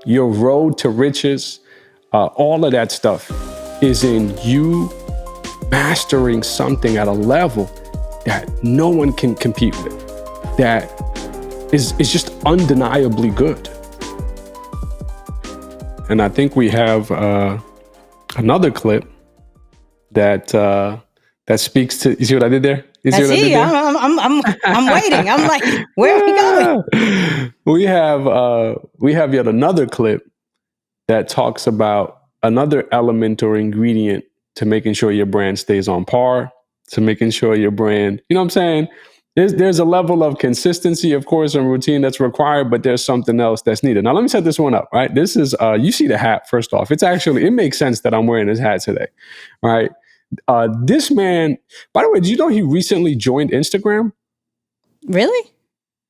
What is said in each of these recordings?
Your road to riches, all of that stuff is in you mastering something at a level that no one can compete with, that is just undeniably good. And I think we have another clip that speaks to. You see what I did there? You see I what I did see. there? I'm waiting. I'm like, where are we going? We have yet another clip that talks about another element or ingredient to making sure your brand stays on par, to making sure your brand, you know what I'm saying? There's a level of consistency, of course, and routine that's required, but there's something else that's needed. Now, let me set this one up, right? This is, you see the hat, first off. It makes sense that I'm wearing this hat today, right? This man, by the way, did you know he recently joined Instagram? Really?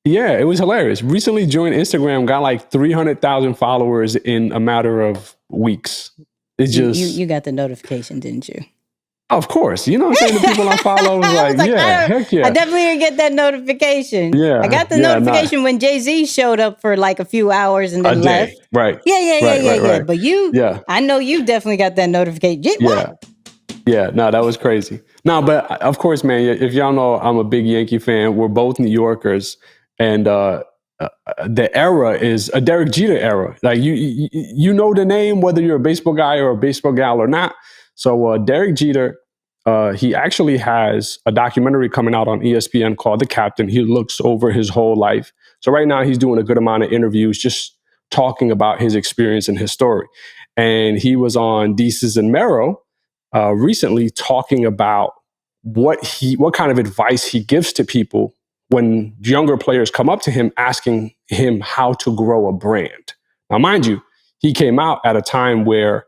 Yeah, it was hilarious. Recently joined Instagram, got like 300,000 followers in a matter of weeks. It's just you got the notification, didn't you? Of course, you know what I'm saying. The people I follow, heck yeah. I definitely didn't get that notification. Yeah, I got the notification when Jay-Z showed up for like a few hours and then left. Right. Yeah. But I know you definitely got that notification. Yeah. No, that was crazy. No, but of course, man. If y'all know, I'm a big Yankee fan. We're both New Yorkers, and the era is a Derek Jeter era. Like you know the name, whether you're a baseball guy or a baseball gal or not. So Derek Jeter, he actually has a documentary coming out on ESPN called The Captain. He looks over his whole life. So right now he's doing a good amount of interviews, just talking about his experience and his story. And he was on Deezus and Mero recently talking about what kind of advice he gives to people when younger players come up to him asking him how to grow a brand. Now, mind you, he came out at a time where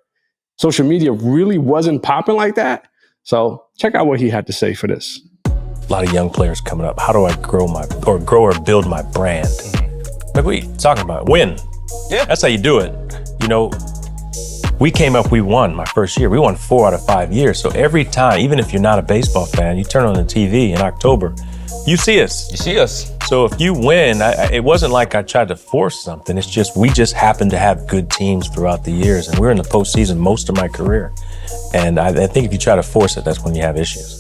social media really wasn't popping like that. So check out what he had to say for this. A lot of young players coming up. How do I grow or build my brand? Like we talking about win. Yeah, that's how you do it. You know, we won my first year. We won 4 out of 5 years. So every time, even if you're not a baseball fan, you turn on the TV in October, you see us. You see us. So if you win, it wasn't like I tried to force something. It's just we just happened to have good teams throughout the years, and we're in the postseason most of my career. And I think if you try to force it, that's when you have issues.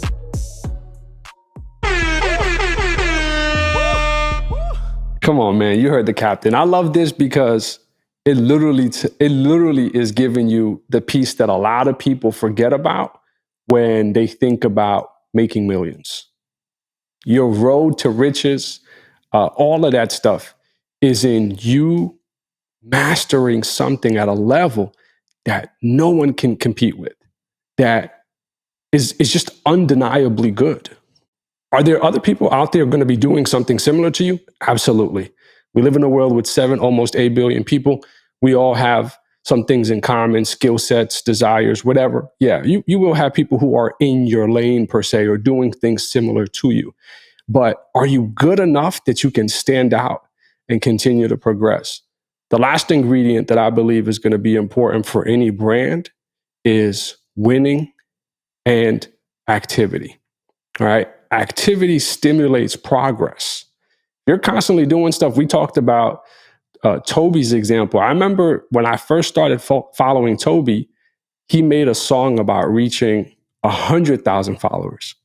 Come on, man. You heard the captain. I love this because it literally is giving you the piece that a lot of people forget about when they think about making millions. Your road to riches, all of that stuff is in you mastering something at a level that no one can compete with, that is just undeniably good. Are there other people out there going to be doing something similar to you? Absolutely. We live in a world with almost 8 billion people. We all have some things in common, skill sets, desires, whatever. Yeah, you will have people who are in your lane per se or doing things similar to you. But are you good enough that you can stand out and continue to progress? The last ingredient that I believe is going to be important for any brand is winning and activity. All right. Activity stimulates progress. You're constantly doing stuff. We talked about Toby's example. I remember when I first started following Toby, he made a song about reaching 100,000 followers.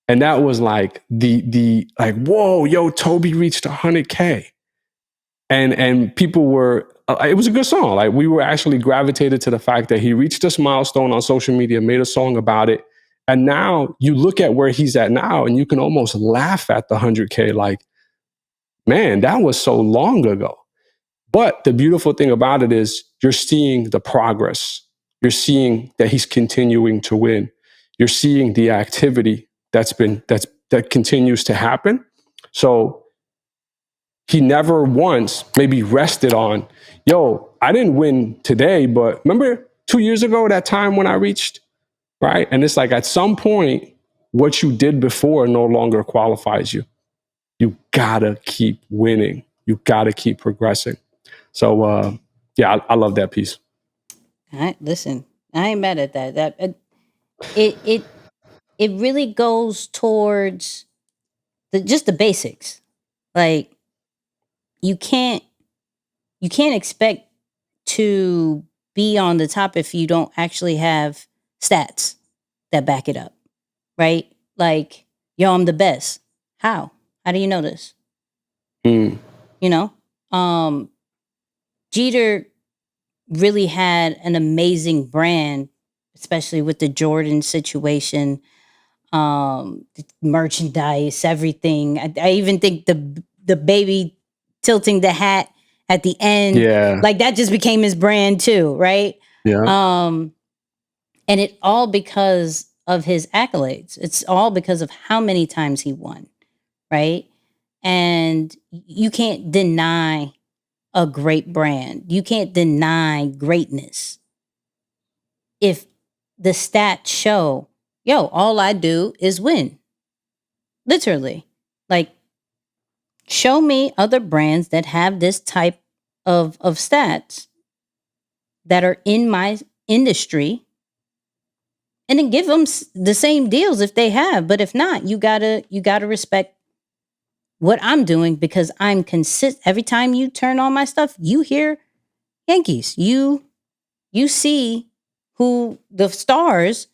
And that was like whoa, yo, Toby reached 100K. And people were, it was a good song. Like we were actually gravitated to the fact that he reached this milestone on social media, made a song about it. And now you look at where he's at now and you can almost laugh at the 100K. Like, man, that was so long ago. But the beautiful thing about it is you're seeing the progress. You're seeing that he's continuing to win. You're seeing the activity that continues to happen. So he never once maybe rested on, yo, I didn't win today, but remember 2 years ago, that time when I reached, right? And it's like at some point, what you did before no longer qualifies you. You gotta keep winning. You gotta keep progressing. So yeah, I love that piece. Listen, I ain't mad at that. It really goes towards just the basics. Like you can't expect to be on the top if you don't actually have stats that back it up, right? Like, yo, I'm the best. How do you know this? Mm. You know, Jeter really had an amazing brand, especially with the Jordan situation, the merchandise, everything. I even think the baby tilting the hat at the end, Yeah. like that just became his brand too, right? Yeah. And it all because of his accolades. It's all because of how many times he won, right? And you can't deny a great brand. You can't deny greatness. If the stats show, yo, all I do is win. Literally. Like, show me other brands that have this type of stats that are in my industry, and then give them the same deals if they have. But if not, you gotta respect what I'm doing, because I'm consistent. Every time you turn on my stuff, you hear Yankees. You see who the stars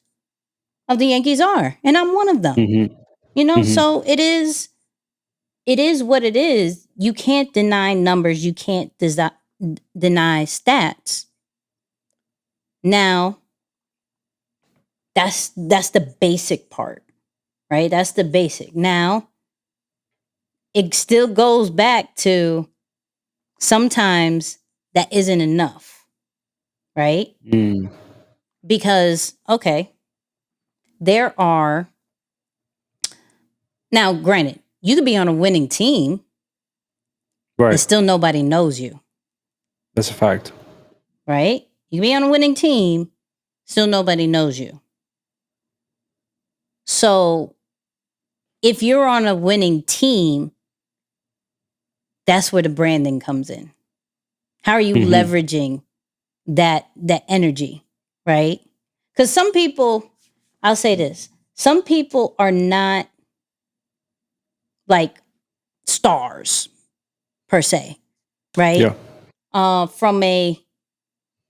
of the Yankees are, and I'm one of them. Mm-hmm. You know, Mm-hmm. so it is what it is. You can't deny numbers. You can't deny stats. Now, that's the basic part, right? That's the basic. Now, it still goes back to sometimes that isn't enough, right? Mm. Because, okay, there are, now granted, you could be on a winning team, Right. and still nobody knows you, That's a fact. right? You can be on a winning team, still nobody knows you. So if you're on a winning team, that's where the branding comes in. How are you leveraging that energy, right? Because some people, I'll say this, some people are not like stars per se, right? Yeah. From a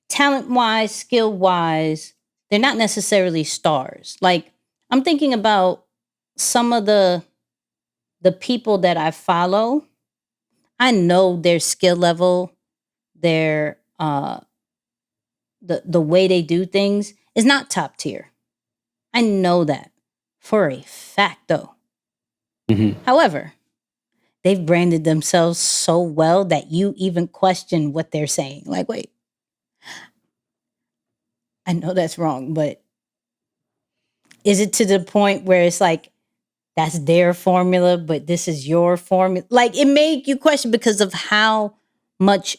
talent wise, skill wise, they're not necessarily stars. Like, I'm thinking about some of the people that I follow. I know their skill level, their the way they do things is not top tier. I know that for a fact, though. Mm-hmm. However, they've branded themselves so well that you even question what they're saying. Like, wait, I know that's wrong, but is it to the point where it's like that's their formula, but this is your formula? Like, it made you question because of how much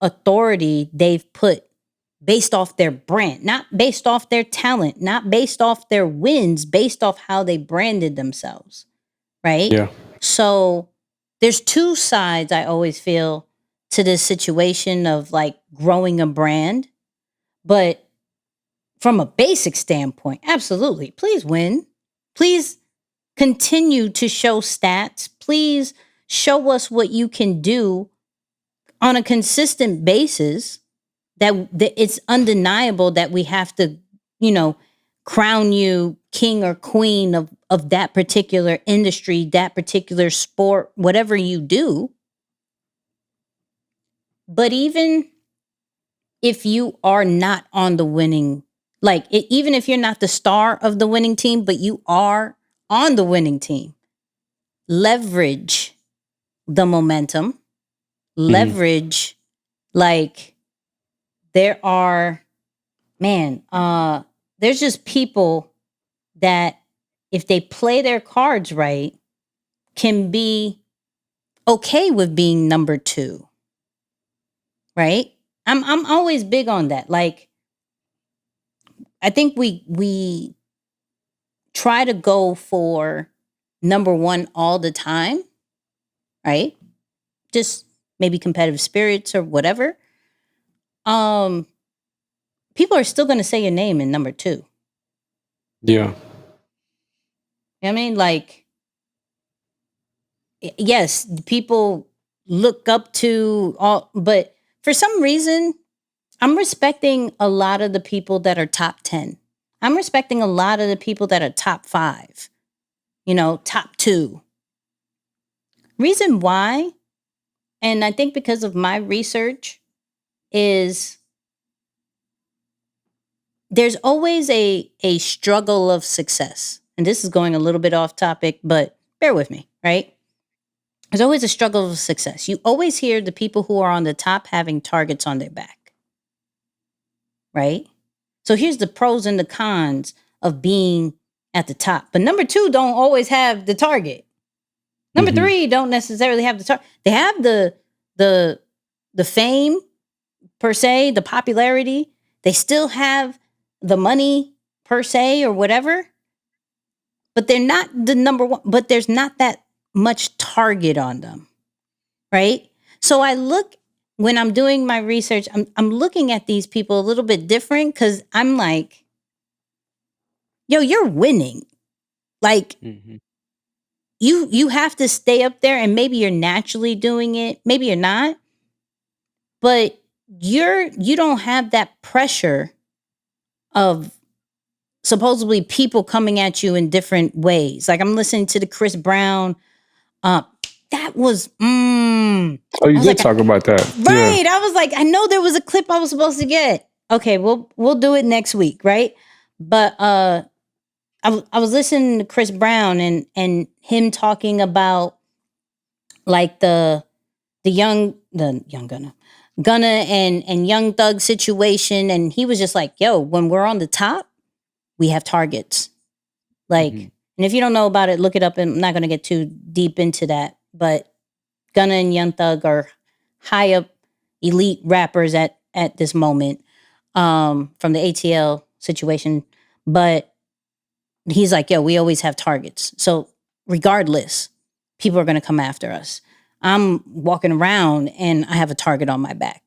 authority they've put based off their brand, not based off their talent, not based off their wins, based off how they branded themselves, right? Yeah. So there's two sides, I always feel, to this situation of like growing a brand. But from a basic standpoint, absolutely, please win. Please continue to show stats. Please show us what you can do on a consistent basis, that it's undeniable that we have to, crown you king or queen of that particular industry, that particular sport, whatever you do. But even if you are not on the winning, even if you're not the star of the winning team, but you are on the winning team, leverage the momentum, leverage, like, there are, man, there's just people that, if they play their cards right, can be okay with being number two, right? I'm always big on that. Like, I think we try to go for number one all the time, right? Just maybe competitive spirits or whatever. People are still going to say your name in number two. Yeah. You know what I mean? Like, yes, people look up to all, but for some reason, I'm respecting a lot of the people that are top 10. I'm respecting a lot of the people that are top 5, top 2. Reason why, and I think because of my research, is there's always a struggle of success. And this is going a little bit off topic, but bear with me, right? There's always a struggle of success. You always hear the people who are on the top having targets on their back, right? So here's the pros and the cons of being at the top. But number 2 don't always have the target. Number 3 don't necessarily have the target. They have the fame per se, the popularity. They still have the money per se or whatever. But they're not the number 1. But there's not that much target on them, right? So I look, when I'm doing my research, I'm looking at these people a little bit different, because I'm like, yo, you're winning. Like, you have to stay up there, and maybe you're naturally doing it, maybe you're not, but you don't have that pressure of supposedly people coming at you in different ways. Like, I'm listening to the Chris Brown. That was Oh, you did talk about that, right? Yeah. I was like, I know there was a clip I was supposed to get. Okay, we'll do it next week, right? But I was listening to Chris Brown and him talking about like the young Gunna and Young Thug situation, and he was just like, yo, when we're on the top, we have targets. Like, and if you don't know about it, look it up, and I'm not going to get too deep into that, but Gunna and Young Thug are high up elite rappers at this moment, from the ATL situation. But he's like, yo, we always have targets. So regardless, people are going to come after us. I'm walking around and I have a target on my back.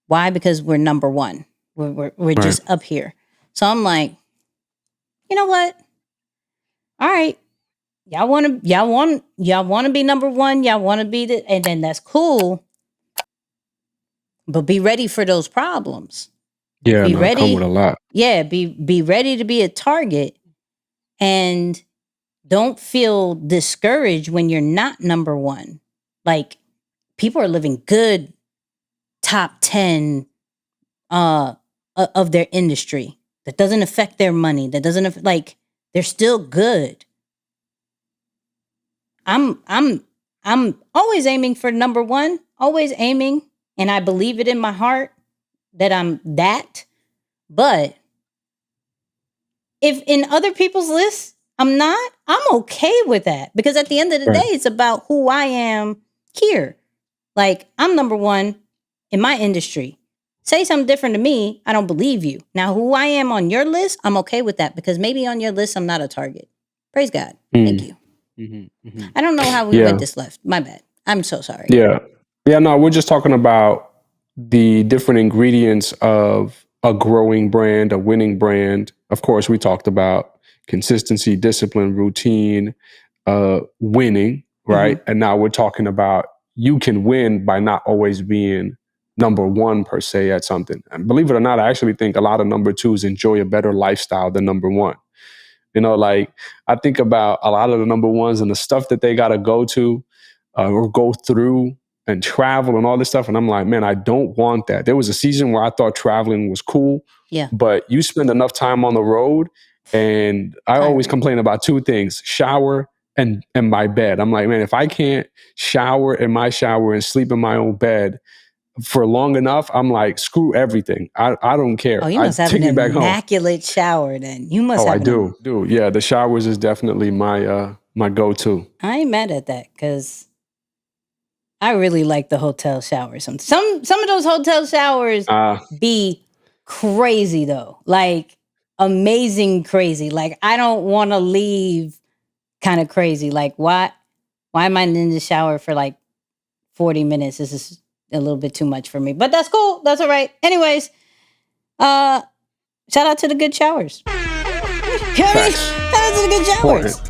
Why? Because we're number 1. We're just up here. So I'm like, you know what? All right. Y'all want to be number 1. Y'all want to be and then that's cool. But be ready for those problems. Yeah, be ready. Come with a lot. Yeah, be ready to be a target, and don't feel discouraged when you're not number 1. Like, people are living good top 10 of their industry. That doesn't affect their money. That doesn't like, they're still good. I'm always aiming for number 1, always aiming, and I believe it in my heart that I'm that. But if in other people's lists I'm not, I'm okay with that, because at the end of the day, it's about who I am here. Like, I'm number 1 in my industry. Say something different to me, I don't believe you. Now, who I am on your list, I'm okay with that, because maybe on your list, I'm not a target. Praise God. Thank you. I don't know how we went this left. My bad. I'm so sorry. Yeah. No, we're just talking about the different ingredients of a growing brand, a winning brand. Of course, we talked about consistency, discipline, routine, winning, right? And now we're talking about you can win by not always being number 1 per se at something. And believe it or not, I actually think a lot of number 2s enjoy a better lifestyle than number 1. Like, I think about a lot of the number 1s and the stuff that they got to go to or go through and travel and all this stuff. And I'm like, man, I don't want that. There was a season where I thought traveling was cool. Yeah. But you spend enough time on the road, and I always complain about 2 things: shower and my bed. I'm like, man, if I can't shower in my shower and sleep in my own bed for long enough, I'm like, screw everything. I don't care. Oh, you must have an immaculate shower then. You must have. I do. Yeah, the showers is definitely my my go-to. I ain't mad at that, because I really like the hotel showers. Some of those hotel showers be crazy though. Like, amazing crazy. Like, I don't want to leave kind of crazy. Like, why am I in the shower for like 40 minutes? This is a little bit too much for me, but that's cool. That's all right. Anyways, shout out to the good showers. Shout out to the good showers.